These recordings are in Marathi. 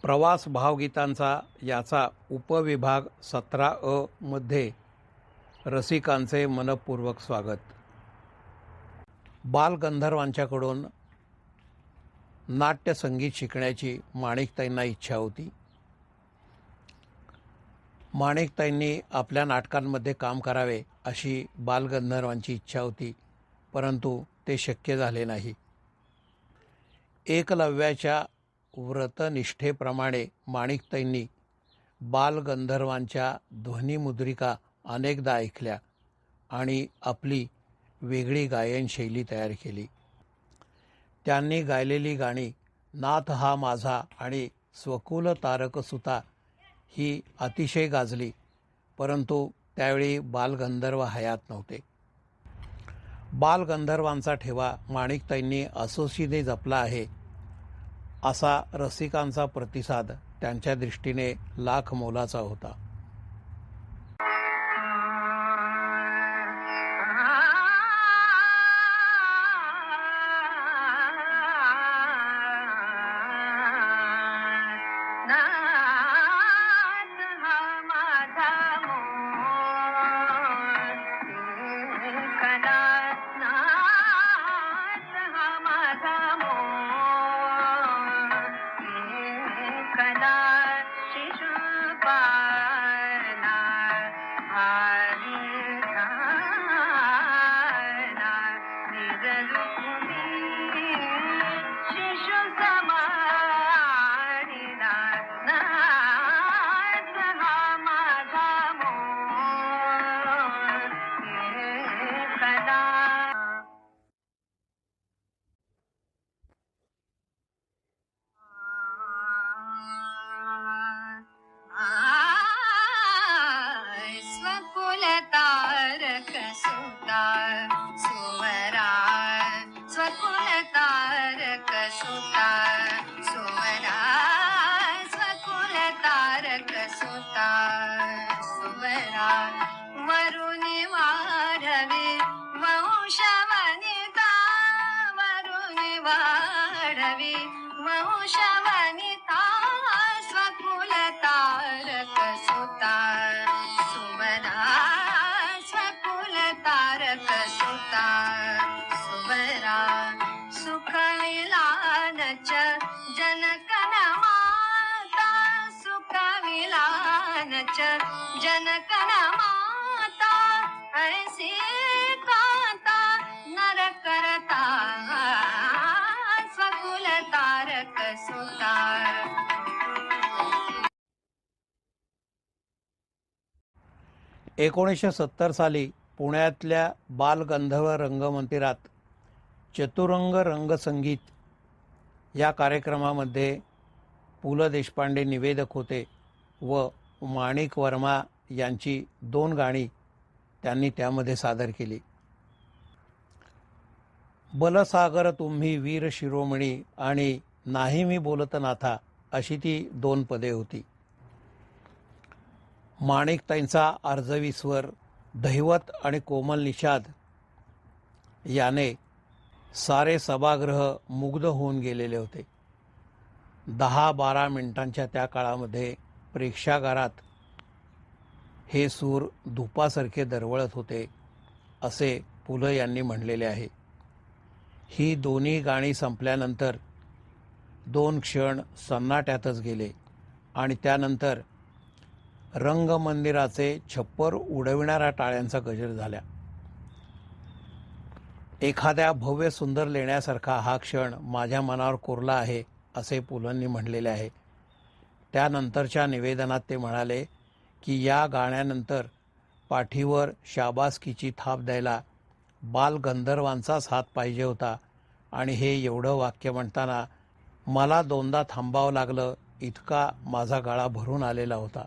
प्रवास भावगीतांचा याचा उपविभाग 17 मध्ये रसिकांचे मनपूर्वक स्वागत. बालगंधर्वांच्याकडून नाट्यसंगीत शिकण्याची माणिकताईंना इच्छा होती. माणिकताईंनी आपल्या नाटकांमध्ये काम करावे अशी बालगंधर्वांची इच्छा होती, परंतु ते शक्य झाले नाही. एकलव्याच्या व्रतनिष्ठेप्रमाणे माणिकताईंनी बालगंधर्वांच्या ध्वनिमुद्रिका अनेकदा ऐकल्या आणि आपली वेगळी गायनशैली तयार केली. त्यांनी गायलेली गाणी नाथ हा माझा आणि स्वकुल तारक सुता ही अतिशय गाजली, परंतु त्यावेळी बालगंधर्व हयात नव्हते. बालगंधर्वांचा ठेवा माणिकताईंनी असोशीने जपला आहे असा रसिकांचा प्रतिसाद त्यांच्या दृष्टीने लाख मोलाचा होता. जनकन माता ऐसी कांता नर करता स्वकुल तारक सुता. 1970 साली पुण्यातल्या बालगंधर्व रंगमंदिरात चतुरंग रंगसंगीत या कार्यक्रमामध्ये पु ल देशपांडे निवेदक होते व माणिक वर्मा यांची 2 गाणी त्यांनी त्यामध्ये सादर केली. बलसागर तुम्ही वीर शिरोमणी आणि नाही मी बोलत नाथा अशी ती 2 पदे होती. माणिकताईंचा आर्जवी स्वर, दैवत आणि कोमल निषाद याने सारे सभागृह मुग्ध होऊन गेलेले होते. 10-12 मिनिटांच्या त्या काळामध्ये प्रेक्षागारात हे सूर धुपासारखे दरवळत होते असे पु ल यांनी म्हणलेले आहे. ही दोन्ही गाणी संपल्यानंतर 2 क्षण सन्नाट्यातच गेले आणि त्यानंतर रंगमंदिराचे छप्पर उडविणाऱ्या टाळ्यांचा गजर झाला. एखाद्या भव्य सुंदर लेण्यासारखा हा क्षण माझ्या मनावर कोरला आहे असे पुलंनी म्हणलेले आहे. त्यानंतरच्या निवेदनात ते म्हणाले की या गाण्यानंतर पाठीवर शाबासकीची थाप द्यायला बालगंधर्वांचाच हात पाहिजे होता आणि हे एवढं वाक्य म्हणताना मला 2दा थांबावं लागलं, इतका माझा गळा भरून आलेला होता.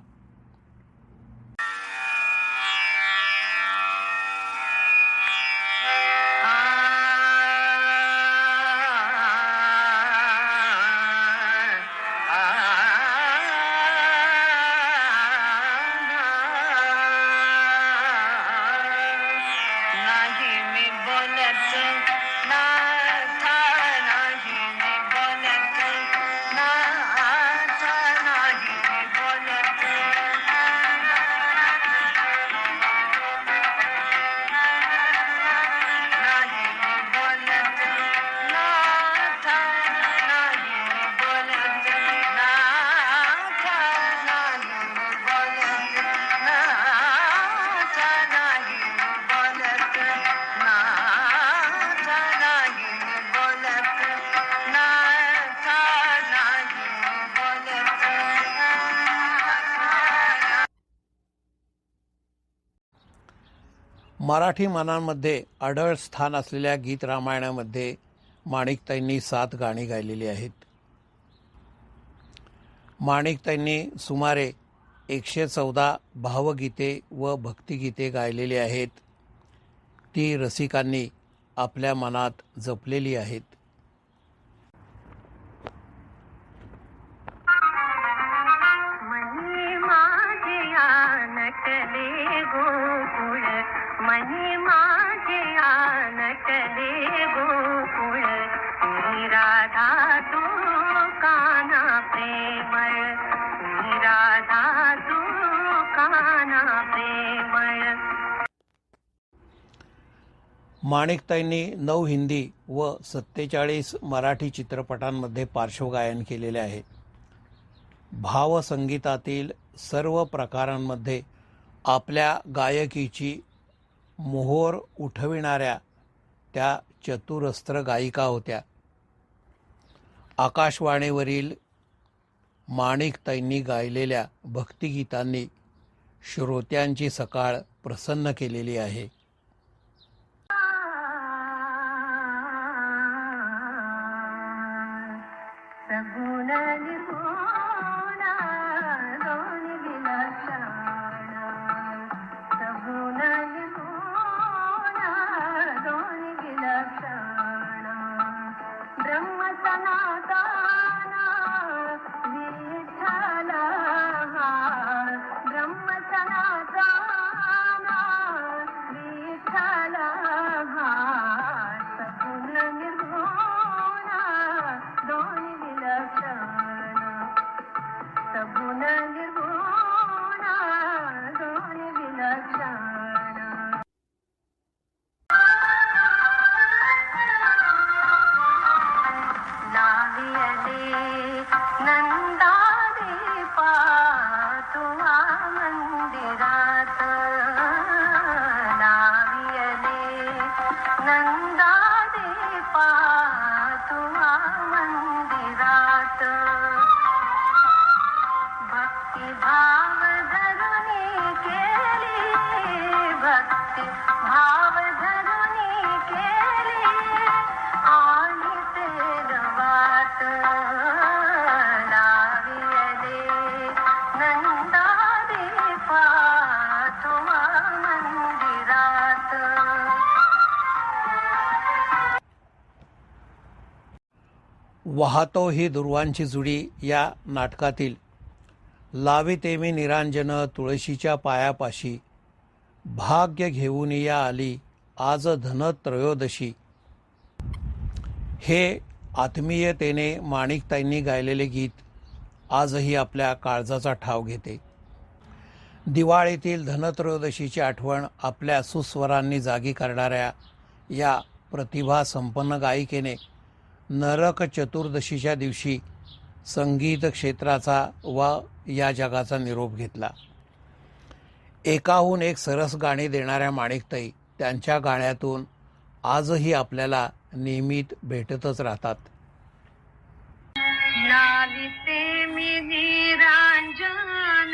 मराठी मनांमध्ये अढळ स्थान असलेल्या गीत रामायणामध्ये माणिकताईंनी 7 गाणी गायलेली आहेत. माणिकताईंनी सुमारे 114 भावगीते व भक्तिगीते गायलेली आहेत. ती रसिकांनी आपल्या मनात जपलेली आहेत. मनी माझे नटले गोकुळ, मनी माझे नटले गोकुळ, ही राधा तू काना प्रेमळ, ही राधा तू काना प्रेमळ. माणिकताईंनी 9 हिंदी व 47 मराठी चित्रपटांमध्ये पार्श्वगायन केलेले आहे. भावसंगीतातील सर्व प्रकारांमध्ये आपल्या गायकीची मोहोर उठविणाऱ्या त्या चतुरस्त्र गायिका होत्या. आकाशवाणीवरील माणिकताईंनी गायलेल्या भक्तिगीतांनी श्रोत्यांची सकाळ प्रसन्न केलेली आहे. सगुण निर्गुण दोन विलक्षण, सगुण निर्गुण दोन विलक्षण, ब्रह्म सनातन विठ्ठल हा, ब्रह्म सनातन विठ्ठल हा, सगुण निर्गुण दोन विलक्षण, सगुण निर्गुण दोन विलक्षण. लावियले नंदादीपा तुवा मंदिरात, लावियले नंदादीपा तुवा मंदिरात, भक्तिभाव धरुनी केली, भक्तिभाव धरुनी केली, आणि तेरवात, लावियले नंदादीपा तुवा मंदिरात. वाहतो ही दुर्वांची जुडी या नाटकातील लाविते मी निरांजन तुळशीच्या पायापाशी, भाग्य घेऊन या आली आज धनत्रयोदशी, हे आत्मीयतेने माणिकताईंनी गायलेले गीत आजही आपल्या काळजाचा ठाव घेते. दिवाळीतील धनत्रयोदशीची आठवण आपल्या सुस्वरांनी जागी करणाऱ्या या प्रतिभा संपन्न गायिकेने नरक चतुर्दशीच्या दिवशी संगीत क्षेत्राचा व या जगाचा निरोप घेतला. एकाहून एक सरस गाणी देणाऱ्या माणिकताई त्यांच्या गाण्यातून आजही आपल्याला नियमित भेटतच राहतात. लाविते मी निरांजन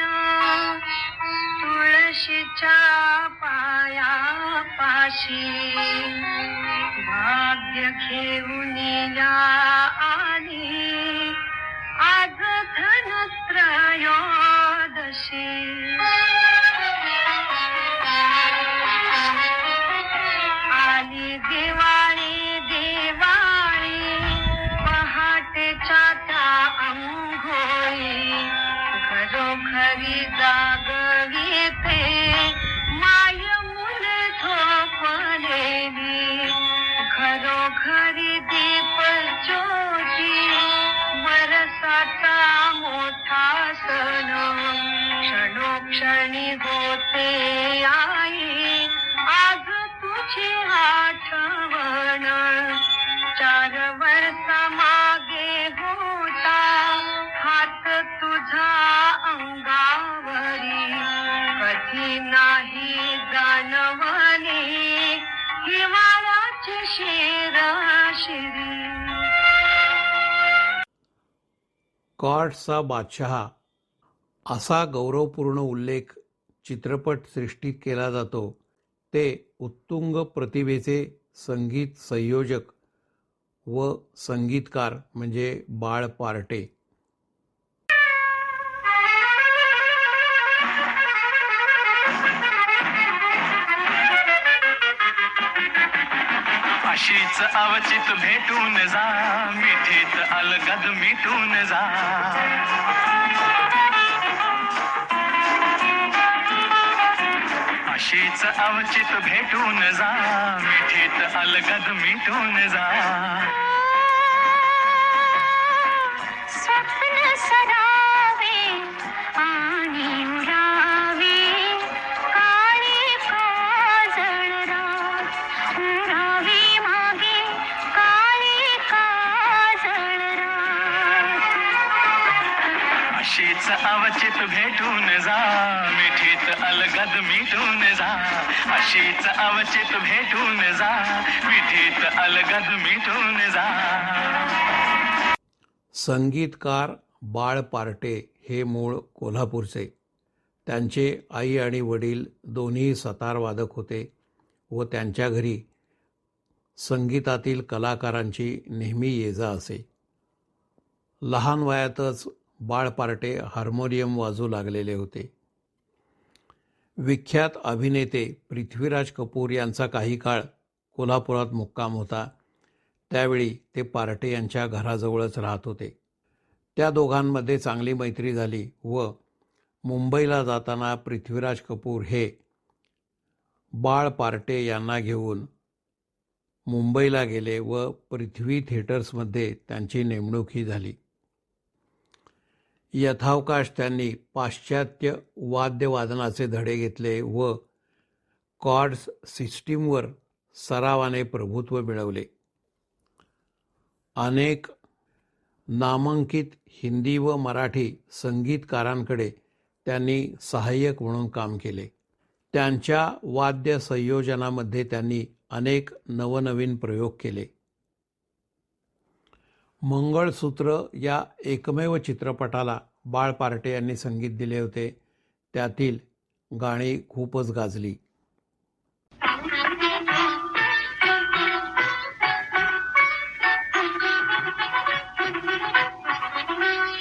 तुळशीच्या पायापाशी, भाग्य घेऊन या आली आज धनत्रयोदशी, आली दिवाळी दिवाळी पहाटेच्या त्या अंघोळी, घरोघरी जागविते माय मुले झोपलेली, घरोघरी दीप ज्योती वरसाचा मोठा सण, क्षणोक्षणी होते आई आज तुझी आठवण, 4 वर्ष मागे होता हात तुझा अंगावरी, कधी नाही जाणवली हिवाळ्याची शिरी. कॉर्ड्सचा बादशहा असा गौरवपूर्ण उल्लेख चित्रपट सृष्टीत केला जातो ते उत्तुंग प्रतिभेचे संगीत संयोजक व संगीतकार म्हणजे बाळ पार्टे. अशीच अवचित भेटून जा, मिठीत अलगद मिटून जा. अशीच अवचित भेटून जा, मिठीत अलगद मिटून जा. स्वप्न सरावे आणि उरावे, काळी काजळ रात उरावी मागे, काळी काजळ रात. अशीच अवचित भेटून जा, मिठीत अलगद मिटून जा. अशीच अवचित भेटून जा, मिठीत अलगद मिटून जा. संगीतकार बाळ पार्टे हे मूळ कोल्हापूरचे. त्यांचे आई आणि वडील दोन्ही सतारवादक होते व त्यांच्या घरी संगीतातील कलाकारांची नेहमी ये-जा असे. लहान वयातच बाळ पार्टे हार्मोनियम वाजवू लागलेले होते. विख्यात अभिनेते पृथ्वीराज कपूर यांचा काही काळ कोल्हापुरात मुक्काम होता. त्यावेळी ते पार्टे यांच्या घराजवळच राहत होते. त्या दोघांमध्ये चांगली मैत्री झाली व मुंबईला जाताना पृथ्वीराज कपूर हे बाळ पार्टे यांना घेऊन मुंबईला गेले व पृथ्वी थिएटर्समध्ये त्यांची नेमणूकही झाली. यथावकाश त्यांनी पाश्चात्य वाद्यवादनाचे धडे घेतले व कॉर्ड्स सिस्टीमवर सरावाने प्रभुत्व मिळवले. अनेक नामांकित हिंदी व मराठी संगीतकारांकडे त्यांनी सहाय्यक म्हणून काम केले. त्यांच्या वाद्य संयोजनामध्ये त्यांनी अनेक नवनवीन प्रयोग केले. मंगळसूत्र या एकमेव चित्रपटाला बाळ पार्टे यांनी संगीत दिले होते. त्यातील गाणी खूपच गाजली.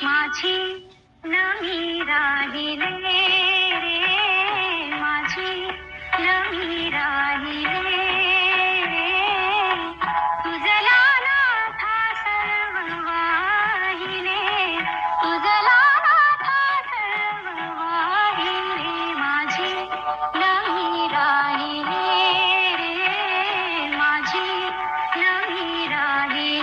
माझी नवी राहिली रे, माझी नवी राहिली रे, तुझला नाथा सर्व वाहिले, तुझला नाथा सर्व वाहिले. माझी नवी राहिली रे, माझी नवी राहिली.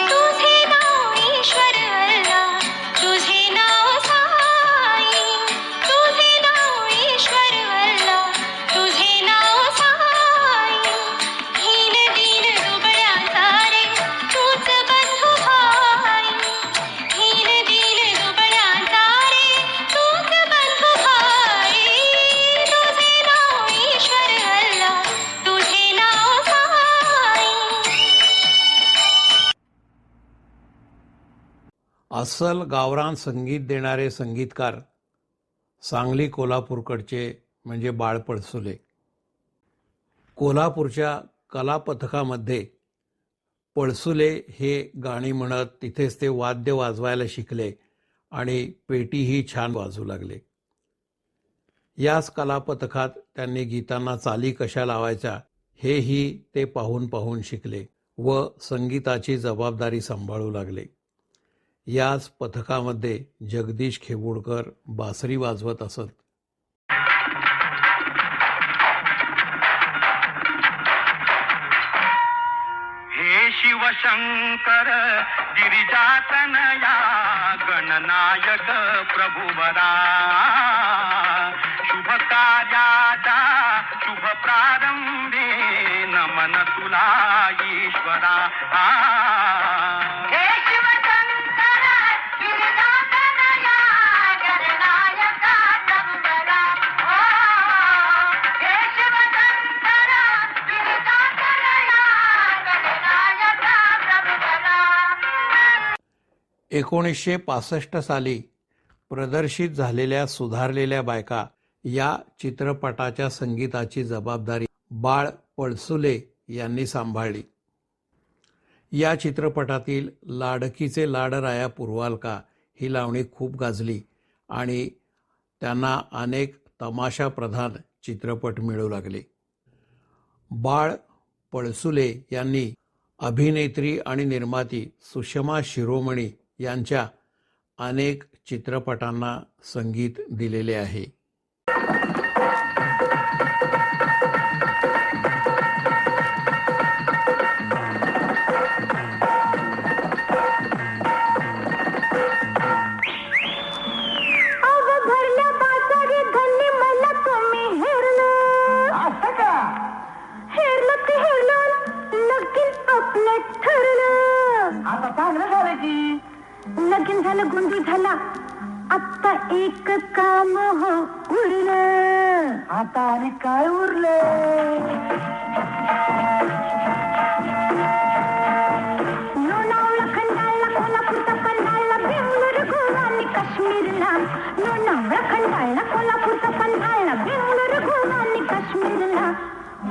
तुझे नाव ईश्वर अल्ला, तुझे नाव साई, तुझे नाव ईश्वर अल्ला, तुझे नाव साई. हीन दीन दुबळ्या तारे, तूच बंधू भाई, हीन दीन दुबळ्या तारे, तूच बंधू भाई. तुझे नाव ईश्वर अल्ला, तुझे नाव साई. अस्सल गावरान संगीत देणारे संगीतकार सांगली कोल्हापूरकडचे म्हणजे बाळ पळसुले. कोल्हापूरच्या कलापथकामध्ये पळसुले हे गाणी म्हणत तिथेच ते वाद्य वाजवायला शिकले आणि पेटीही छान वाजवू लागले. याच कलापथकात त्यांनी गीतांना चाली कशा लावायच्या हेही ते पाहून पाहून शिकले व संगीताची जबाबदारी सांभाळू लागले. याच पथकामध्ये जगदीश खेबुडकर बासरी वाजवत असत. हे शिवशंकर गिरिजातनया, गणनायक प्रभुवरा. शुभ कार्याचा शुभ प्रारंभे, नमन तुला ईश्वरा. हे शिवशंकर गिरिजातनया, गणनायका प्रभुवरा. 1965 साली प्रदर्शित झालेल्या सुधारलेल्या बायका या चित्रपटाच्या संगीताची जबाबदारी बाळ पळसुले यांनी सांभाळली. या चित्रपटातील लाडकीचे लाडराया पुरवालका ही लावणी खूप गाजली आणि त्यांना अनेक तमाशाप्रधान चित्रपट मिळू लागले. बाळ पळसुले यांनी अभिनेत्री आणि निर्माती सुषमा शिरोमणी यांच्या अनेक चित्रपटांना संगीत दिलेले आहे. लगीन झालं, गोंधळ झाला, आता एक काम हो उरलं. आता आणि काय उरलं? लोणावळा खंडाळला, कोल्हापूरचा पन्हाळला, बेंगलोर गोवा आणि काश्मीरला. लोणावळा खंडाळला, कोल्हापूरचा पन्हाळला, बेंगलोर गोवा आणि काश्मीरला.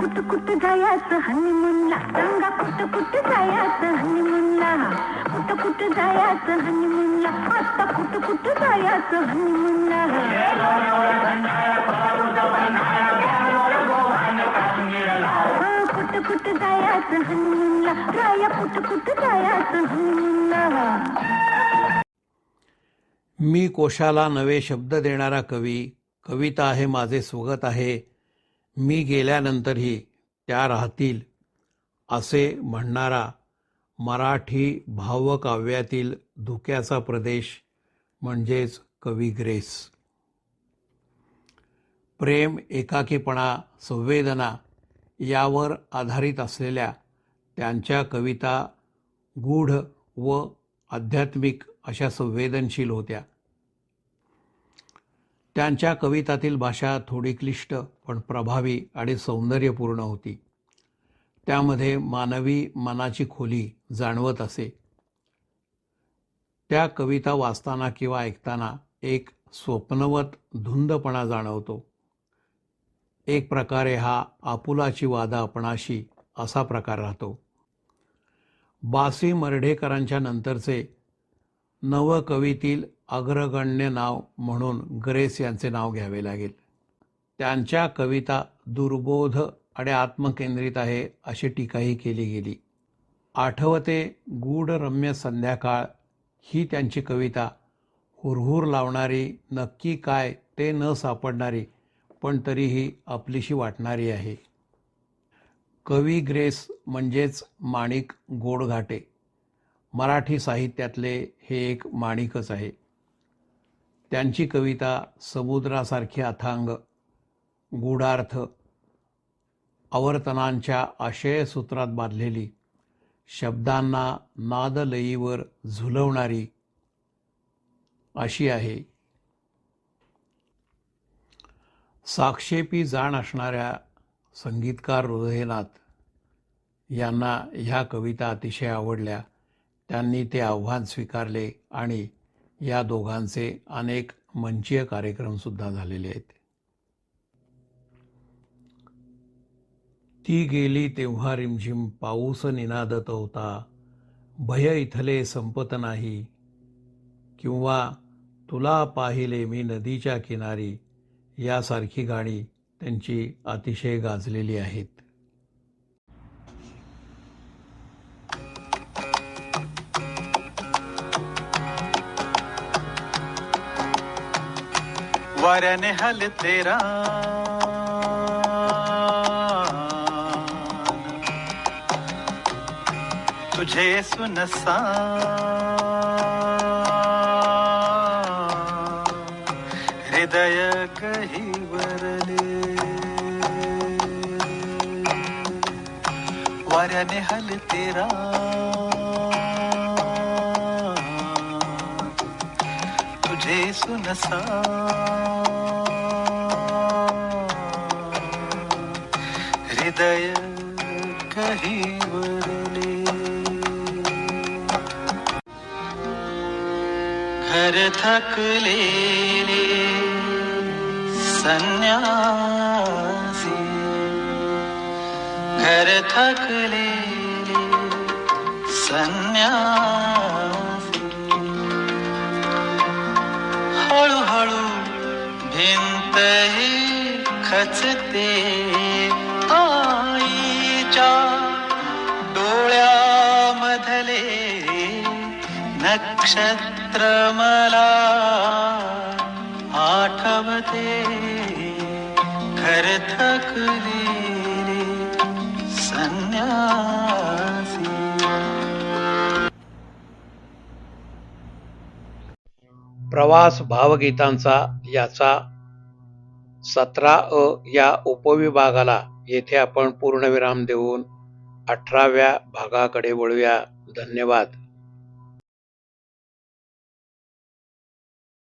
कुठं कुठं जायचं हनीमूनला, सांगा कुठं कुठं जायचं हनीमूनला. कुठं कुठं जायचं हनीमूनला, आता कुठं कुठं जायचं हनीमूनला. कुठं कुठं जायचं हनीमूनला, राया कुठं कुठं जायचं हनीमूनला. मी कोशाला नवे शब्द देणारा कवी, कविता आहे माझे स्वगत आहे, मी गेल्यानंतरही त्या राहतील, असे म्हणणारा मराठी भावकाव्यातील धुक्याचा प्रदेश म्हणजेच कवी ग्रेस. प्रेम, एकाकीपणा, संवेदना यावर आधारित असलेल्या त्यांच्या कविता गूढ व आध्यात्मिक अशा संवेदनशील होत्या. त्यांच्या कवितातील भाषा थोडी क्लिष्ट पण प्रभावी आणि सौंदर्यपूर्ण होती. त्यामध्ये मानवी मनाची खोली जाणवत असे. त्या कविता वाचताना किंवा ऐकताना एक स्वप्नवत धुंदपणा जाणवतो. एक प्रकारे हा आपुलाची वादा आपणाशी असा प्रकार राहतो. बासी मर्ढेकरांच्या नंतरचे नवकवीतील अग्रगण्य नाव म्हणून ग्रेस यांचे नाव घ्यावे लागेल. त्यांच्या कविता दुर्बोध आणि आत्मकेंद्रित आहे अशी टीकाही केली गेली. आठवते गूढरम्य संध्याकाळ ही त्यांची कविता हुरहुर लावणारी, नक्की काय ते न सापडणारी पण तरीही आपलीशी वाटणारी आहे. कवी ग्रेस म्हणजेच माणिक गोडघाटे. मराठी साहित्यातले हे एक माणिकच आहे. त्यांची कविता समुद्रासारखी अथांग, गूढार्थ, आवर्तनांच्या आशयसूत्रात बांधलेली, शब्दांना नादलयीवर झुलवणारी अशी आहे. साक्षेपी जाण असणाऱ्या संगीतकार हृदयनाथ यांना ह्या कविता अतिशय आवडल्या. त्यांनी ते आव्हान स्वीकारले आणि या दोघांचे अनेक मंचीय कार्यक्रमसुद्धा झालेले आहेत. ती गेली तेव्हा रिमझिम पाऊस निनादत होता, भय इथले संपत नाही, किंवा तुला पाहिले मी नदीच्या किनारी यासारखी गाणी त्यांची अतिशय गाजलेली आहेत. वाऱ्याने हलते रान, तुझे सुनसान हृदय गहिवरले. वाऱ्याने हलते रान, तुझे सुनसान हृदय गहिवरले. घर थकलेले संन्यासी, घर थकलेले संन्यासी, हळूहळू भिंतही खचते आईच्या डोळ्यामधले नक्षत्र मला आठवते, घर थकलेले संन्यासी. प्रवास भावगीतांचा याचा 17 या उपविभागाला येथे आपण पूर्णविराम देऊन 18व्या भागाकडे वळूया. धन्यवाद.